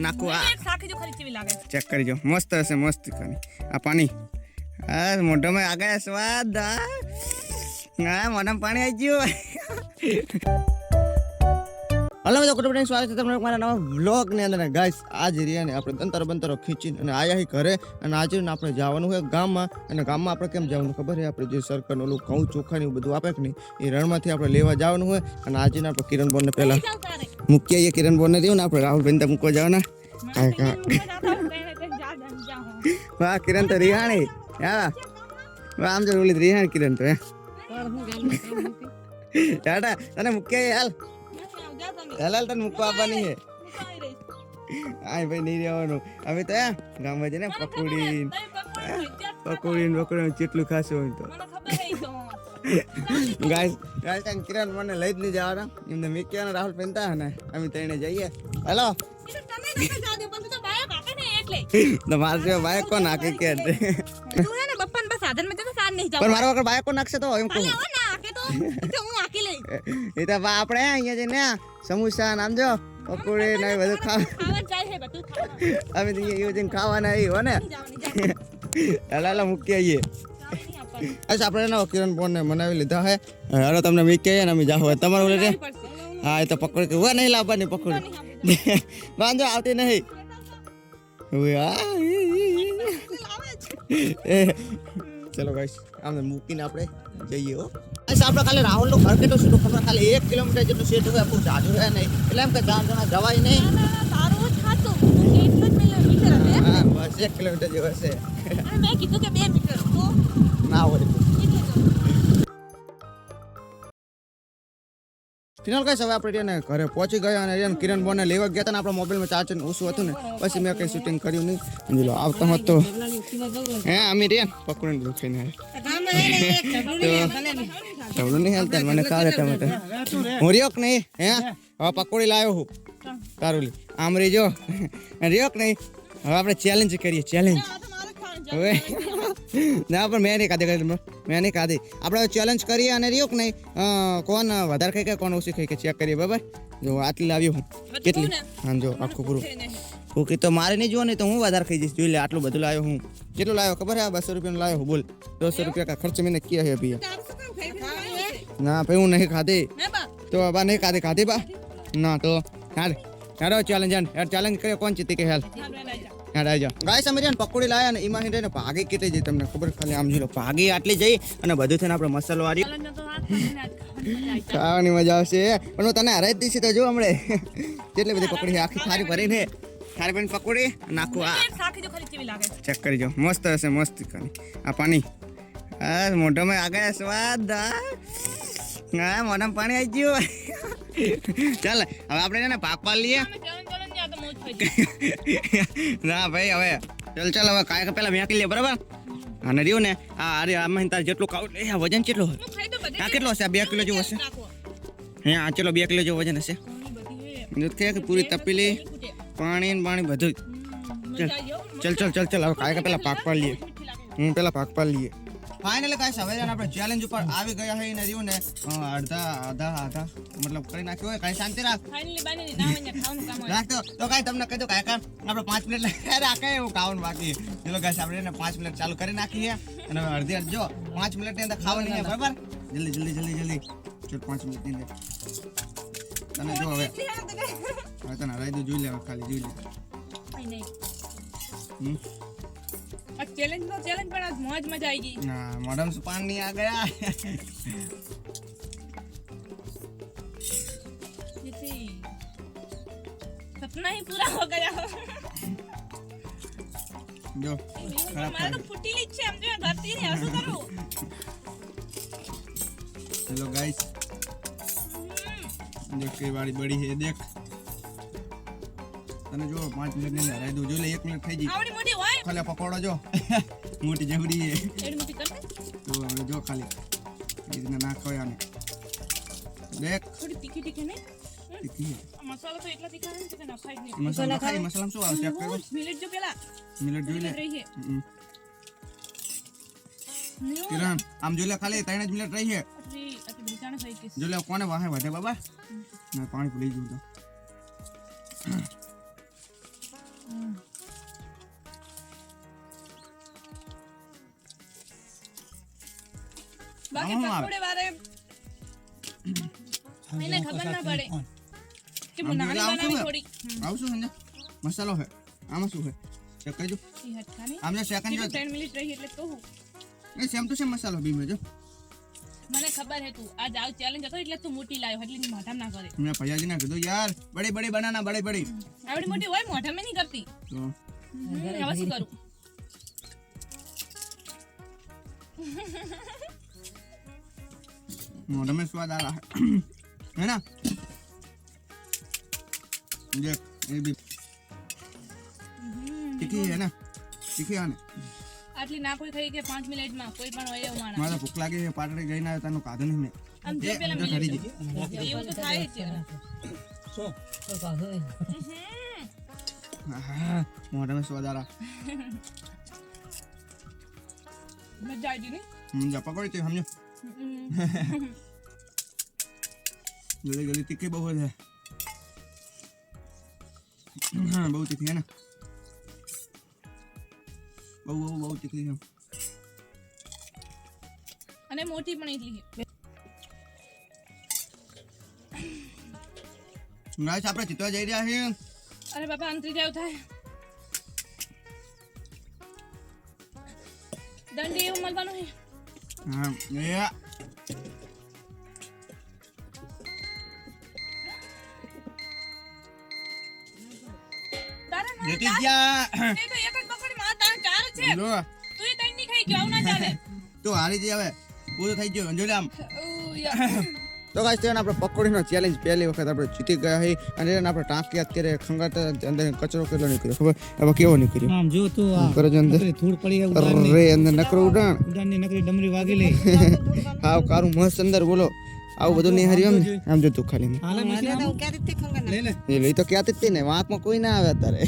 નાખું આ સાખી જો ખરી કેવી લાગે ચેક કરજો મસ્ત હશે મસ્ત ખાની આ પાણી આ મોઢામાં આ ગયા સ્વાદ હા મોઢામાં પાણી આવી ગયું હલો મિત્રો કુટુંબ સ્વાગત છે તમારું મારા નવા વ્લોગ ની અંદર ગાઈસ આજ રહ્યા ને આપણે તંતર બંતરો ખીચીને અને આયા ઘરે અને આજે આપણે જવાનું હોય ગામમાં અને ગામમાં આપણે કેમ જવાનું ખબર છે આપણે જે સરકારનું ઓલું ઘઉં ચોખા ને બધું આપે કે નહીં એ રણમાંથી આપણે લેવા જવાનું હોય અને આજે આપણે કિરણ બોન ને પહેલા મૂકી આવીએ કિરણ બોન ને રહ્યું ને આપણે રાહુલ બેન મૂકવા જવાના વાહ કિરણ તો રિહાણી હા આમ જો ઓલી રિહાણી કિરણ તો ટાટા તને મૂકી હાલ હાલ તને મૂકવા આવવાની છે હા ભાઈ નહીં રહેવાનું અમે તો ગામમાં જઈને પકોડી જેટલું ખાશું હોય તો ગાઈસ કિરણ મને લઈ જ નહીં જવાના એમને મિક્યા રાહુલ પહેનતા ને અમે તઈને જઈએ હેલો તો મારે જેવા બાઈક કોણ નાખે કે પણ મારા વગર બાઈક કોણ નાખશે તો એમ કહું એ તો આપણે અહીંયા જઈને સમોસા નામ જો પકોડી ને બધું અમે તો એવું જઈને ખાવાના આવી હો ને હલા મૂકી આવીએ અચ્છા આપણે કિરણ બોન ને મનાવી લીધા હે હવે તમને મૂકી આવીએ ને અમે જાવ તમારું રે હા એ તો પકોડી હુआ નહીં લાવવાની પકોડી વાંધો આવતી નહીં ચલો ગાઈસ આમને મૂકીને આપણે જઈએ હો આપણે ખાલી રાહુલ નું ઘર કેટલું સીધું ખબર ખાલી 1 કિલોમીટર જેટલું સેટ હોય આપણું જાજુ હોય નહીં એટલે એમ કે ગામ જણા જવાય નહીં હા બસ 1 કિલોમીટર જેવું હશે મેં કીધું કે 2 મીટર તો ના હોય ફિનાલ કઈ હવે આપણે ઘરે પહોંચી ગયા અને કિરણ બોને લેવા ગયા હતા ને આપણા મોબાઈલમાં ચાર્જર ઓછું હતું ને પછી મેં કઈ શૂટિંગ કર્યું નહીં જો આવતા હોત તો હે અમે રે પકડીને દુખીને ચવડું નહીં હાલતા મને ખાવે ટમાટર હું રિયોક નહીં હે હવે પકોડી લાવ્યો હું તારું આમ રેજો રિયોક નહીં હવે આપણે ચેલેન્જ કરીએ ચેલેન્જ હવે ના પણ મેં નહીં ખાધી મેં નહીં ખાધી આપણે ચેલેન્જ કરીએ અને રિયોક નહીં કોણ વધારે ખાઈ કે કોણ ઓછી ખાઈ કે ચેક કરીએ બરાબર જો આટલી લાવ્યો હું કેટલી હા જો આખું પૂરું ઓકે તો મારે નહીં જોવા નહીં તો હું વધારે ખાઈ જઈશ જોઈ લે આટલું બધું લાવ્યો હું કેટલું લાવ્યો ખબર હે 200 રૂપિયાનું લાવ્યો બોલ 200 રૂપિયા કા ખર્ચ मैंने किया है अभी ના ભાઈ હું નહીં ખાધી તો બા નહીં ખાધી બા ના તો યાર ચેલેન્જ કરે કોણ જીતી કે હેલ યાર આવી જાઓ ગાઈસ અમે જેને પકોડી લાયા ને એમાં હિંડે ને ભાગી કેટલી જઈ તમને ખબર ખાલી આમ જો ભાગી આટલી જઈ અને બધું થઈને આપણે મસાલો વાળી ખાવાની મજા આવશે પણ હું તને હરાઈ દીધી તો જો હમણે કેટલી બધી પકોડી આખી થાળી ભરીને પકોડી નાખું આ સાખી જો ખરી કેવી લાગે ચેક કરજો મસ્ત હશે મસ્ત ખાની આ પાણી આ મોઢામાં આ ગયા સ્વાદ હા મોઢામાં પાણી આવી ગયું ચાલ હવે આપણે ને પાક પાડ લઈએ ના ભાઈ હવે ચાલ હવે કાંઈ પેલા મેકી લઈએ બરાબર અને રહ્યું ને અરે આમાં તાર જેટલું ખાવું વજન કેટલું હોય આ કેટલો હશે 2 કિલો જેવું હશે હે આ ચલો 2 કિલો જેવું વજન હશે કે પૂરી તપેલી પાણી બધું ચલ હવે કાંઈ પેલા પાક પાડ લઈએ પેલા પાક પાડ લઈએ ફાઇનલી ગાઈસ હવે આપણે ચેલેન્જ ઉપર આવી ગયા છે ને રહ્યું ને આધા મતલબ કરી નાખ્યો હોય કાઈ શાંતિ રાખ ફાઇનલી બાની નામanya ખાવાનું કામ રાખતો તો કાઈ તમને કહી દો કાકા આપણે 5 મિનિટ રાખે એવું ખાવાનું બાકી ચલો ગાઈસ આપણે ને 5 મિનિટ ચાલુ કરી નાખીએ અને હવે અડધી જો 5 મિનિટ ની અંદર ખાવાની છે બરાબર જલ્દી ચલ 5 મિનિટ ની અંદર તને જો હવે તને રાઈ દો જોઈ લે ખાલી જોઈ લે चैलेंज पर आज मौज मजा आएगी हां मैडम से पानी आ गया सपना ही पूरा हो गया जो हमारा तो फुटीली छे हम जो धरती ने ऐसा करो हेलो गाइस देख के वाली बड़ी है देख तने जो 5 मिनिट ની અંદર રાઈ દો જો લે 1 મિનિટ થઈ ગઈ આવડી મોટી હોય ખાલી પકોડો જો મોટી જબડી છે એડી મોટી કર તો હવે જો ખાલી ઇતને નાખો યાને દેખ થોડી તીખી ને તીખી મસાલા તો એટલા તીખા છે કે ના ખાઈ નહીં મસાલા ખાઈ મસાલામાં શું આવે ચેક કરો મિનિટ જો પેલા મિનિટ જોઈ લે કિરણ આમ જોઈ લે ખાલી 3 જ મિનિટ રહી છે આટલી બિચાણા થઈ ગઈ જો લે કોને વાહે વધે બાબા ના પાણી પડી ગયું તો બાકી આમાં આવે. પકોડે વારે એને ખબર ના પડે કે હું નાની આમ બનાવી શું થોડી આવું શું સમજે મસાલો છે આમાં શું છે ચેક કરજો ઈ હટકાની આમને સેકન્ડ જો 10 મિનિટ રહી એટલે કહું એ સેમ ટુ સેમ મસાલો બી જો મને ખબર હે તું આજ આવ ચેલેન્જ હતો એટલે તું મોટી લાવ્યો એટલે ની મોઢામાં ના કરે મેં ભૈયાજી ને કીધું યાર બડી બડી બનાના બડી બડી આવડી મોટી હોય મોઢામાં નહીં કરતી તો હવે શું કરું मोटा में स्वाद आ रहा है है ना देख ये भी तीखी है ना तीखी है ना આટલી ના કોઈ ખાઈ કે 5 મિનિટમાં કોઈ પણ હોય એવું માણસ मारा भूख लागे है पाटड़ी गई ना तनु कादो नहीं मैं આમ જો પેલા जो खरीदी મિનિટ એવું તો થાય જ છે हाँ, मोटा में स्वाद आ रहा મજા આવી ગઈ जा पकड़ी थी हमने जल्दी जल्दी तीखी बहुत है हाँ बहुत तीखी है ना बहुत तीखी है અને મોટી પણ એટલી છે गाइस આપણે ચિતવા જઈ રહ્યા છીએ અરે બાપા અંતરી જાવ થાય દંડી એવું મળવાનું છે हाँ ये તારા ના लेती क्या એ તો એક જ પકડી માં તારા ચાર છે लो તું એ તઈ ની ખાઈ ગયો આવું ના ચાલે તો હારી જઈ હવે પૂરું થઈ ગયું જોડે આમ ઓ યાર તો ગાઈસ તેને આપણે પકોડીનો ચેલેન્જ પહેલી વખત આપણે જીતી ગયા હી અને એને આપણે ટાંકી અત્યારે ખંગાટ અંદર કચરો કેટલો નીકળ્યો ખબર હવે કેવો નીકળ્યો આમ જો તું આ કરે છે અંદર ધૂળ પડી ગઈ ઉડાનની અરે અંદર નકરો ઉડાણ ઉડાનની નકરી ડમરી વાગેલી હાવ કારું મસ્ત અંદર બોલો આવું બધું નહીં હરિયમ ને આમ જો તું ખાલી હાલે મસી લે લે એ લઈ તો ક્યાંથી જ તે ને વાંકમાં કોઈ ના આવે અત્યારે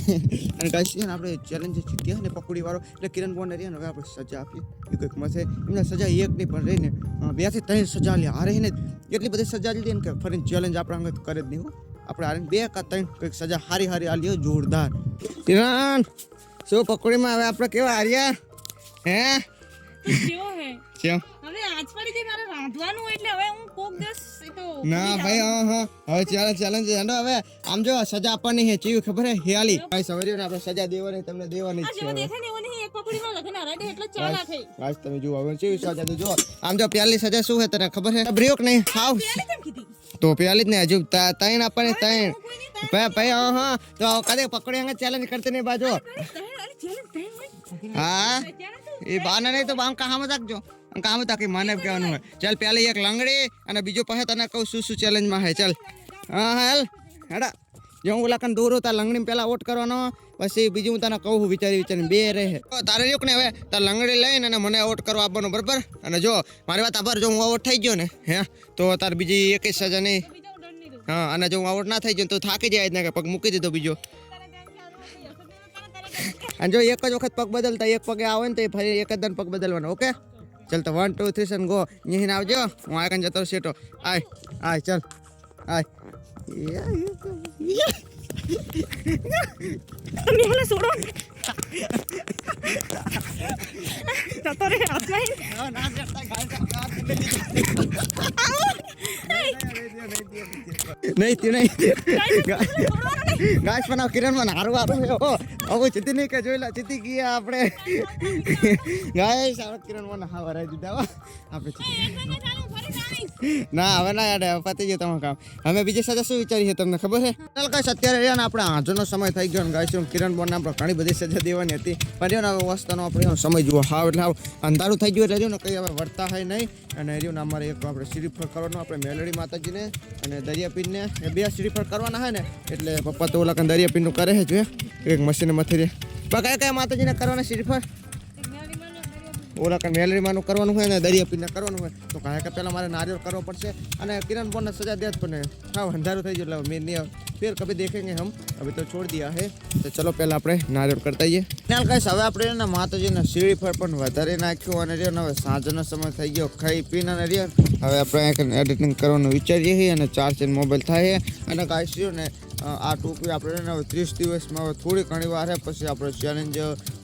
અને ગાઈસ છે ને આપણે ચેલેન્જ જીત્યા ને પકોડી વાળો એટલે કિરણ બોન્ડ રહ્યા ને હવે આપણે સજા આપીએ એ કંઈક મસે એમને સજા એક નહીં પણ રહીને 2 થી 3 સજા લે હારે ને એટલી બધી સજા લીધી ને કે ફરીને ચેલેન્જ આપણે અંગત કરે જ નહીં હો આપણે હારે 2 કે 3 કંઈક સજા હારી આલ્યો જોરદાર કિરણ શું પકોડીમાં હવે આપણે કેવા હાર્યા હે કેવો હે કેમ હવે આજ પડી જઈ મારે રાંધવાનું હોય એટલે હવે હું કોક દિવસ એ તો ના ભાઈ હા હવે ચેલેન્જ હેડો હવે આમ જો સજા આપવાની છે ચીવી ખબર હે હિયાલી ભાઈ સવરીઓ ને આપણે સજા દેવાની તમને દેવાની આ જ જેવો છે દેખાય ને એવો નહીં એક પકડીમાં લખીને રેડી એટલે ચાલા થઈ આજ તમે જુઓ હવે ચીવી સજા દો જો આમ જો પહેલી સજા શું હે તને ખબર હે બ્રેક નહીં હાવ પેલી કેમ કીધી તો પહેલી જ ને હજુ ત્રણ આપવાની ત્રણ ભાઈ હા તો કદે પકડી અંગે ચેલેન્જ કરતી નહીં બાજુ હા એ બાના નહીં તો આમ કામ રાખજો કામ તાકી મને કહેવાનું હોય ચાલ પહેલી એક લંગડી અને બીજો પાસે તને કહું શું ચેલેન્જમાં હે ચાલ હા હેલ હેડા જો હું ઓલા કન દોરો તાર લંગડી પહેલા આઉટ કરવાનો પછી બીજું હું તને કહું વિચારી બે રહે તારે રહ્યું ને હવે તાર લંગડી લઈને અને મને આઉટ કરવા આપવાનું બરાબર અને જો મારી વાત આભાર જો હું આઉટ થઈ ગયો ને હે તો તાર બીજી એક જ સજા નહીં હા અને જો હું આઉટ ના થઈ ગયો તો થાકી જાય ને કે પગ મૂકી દીધો બીજો અને જો એક જ વખત પગ બદલતા એક પગે આવે ને તો ફરી એક જ દન પગ બદલવાનો ઓકે चल तो 1 2 3 गो यहीं ना आवजो હું આ કન જતો સેટો આય ચાલ આય તમે મને છોડો જતો રે હાથમાં ના કરતા નહીં ગાઈસ બનાવ કિરણ માં હારું હે ઓ હવે જીતી નહીં કે જોઈલા જીતી ગયા આપણે ગાઈસ આ કિરણ માં હા વરાઈ દીધા આપણે ના હવે ના યાર પતી ગયું તમારું કામ હવે બીજી સજા શું વિચારી છે તમને ખબર છે ચાલ ગાઈસ અત્યારે રહ્યા ને આપણે આજનો સમય થઈ ગયો ને ગાઈસ કિરણ બોન આપણે ઘણી બધી સજા દેવાની હતી પણ હવે વસ્તુનો આપણે સમય જુઓ હાવ એટલે અંધારું થઈ ગયું એટલે જો ને કઈ હવે વર્તા હોય નહીં અને રહ્યું ને અમારે એક આપણે શ્રીફળ કરવાનું આપણે મેલડી માતાજીને અને દરિયાપીરને એ બે શ્રીફળ કરવાના હોય ને એટલે પપ્પા તો ઓલા દરિયાપીરનું કરે છે જો એક મશીન મથી રે કયા માતાજીને કરવાના શ્રીફળ ઓલા કઈ મેલડીમાંનું કરવાનું હોય ને દરિયાપીરને કરવાનું હોય તો કાંઈ કે પહેલાં મારે નારિયેળ કરવો પડશે અને કિરણ બોનને સજા દે જ પણ હા અંધારું થઈ ગયું એટલે મેં નહીં ફેર કભી દેખેંગે હમ અભી તો છોડ દિયા હે તો ચલો પહેલાં આપણે નારિયેળ કરતા જઈએ ચાલ કહીશ હવે આપણે ને માતાજીને શ્રીફળ પણ વધારે નાખ્યું અને રહ્યો ને હવે સાંજનો સમય થઈ ગયો ખાઈ પીને અને રહ્યો હવે આપણે એડિટિંગ કરવાનું વિચારીએ છીએ અને ચાર્જ મોબાઈલ થાય અને ગાઈશ રહ્યો ને આ ટોપી આપણે ને હવે 30 દિવસમાં હવે થોડી ઘણી વાર છે પછી આપણે ચેલેન્જ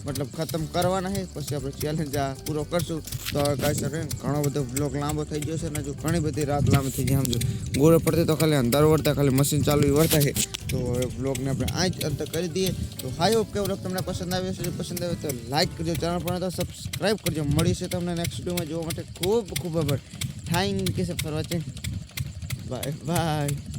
મતલબ ખતમ કરવાના છે, પછી આપણે ચેલેન્જ આ પૂરો કરશું. તો હવે કાંઈ સર ઘણો બધો બ્લોગ લાંબો થઈ ગયો છે ને હજુ ઘણી બધી રાત લાંબી થઈ ગઈ. સમજો ગોળે પડતી તો ખાલી અંધારો વળતા ખાલી મશીન ચાલુ વળતા છે. તો હવે બ્લોગને આપણે આ જ અંત કરી દઈએ. તો હાઈ હોપ કે બ્લોગ તમને પસંદ આવ્યો છે. જો પસંદ આવ્યો તો લાઈક કરજો, ચેનલ પર તો સબસ્ક્રાઈબ કરજો. મળીશું તમને નેક્સ્ટ વિડીયોમાં જોવા માટે ખૂબ ખૂબ આભાર. Thank you for watching. Bye bye.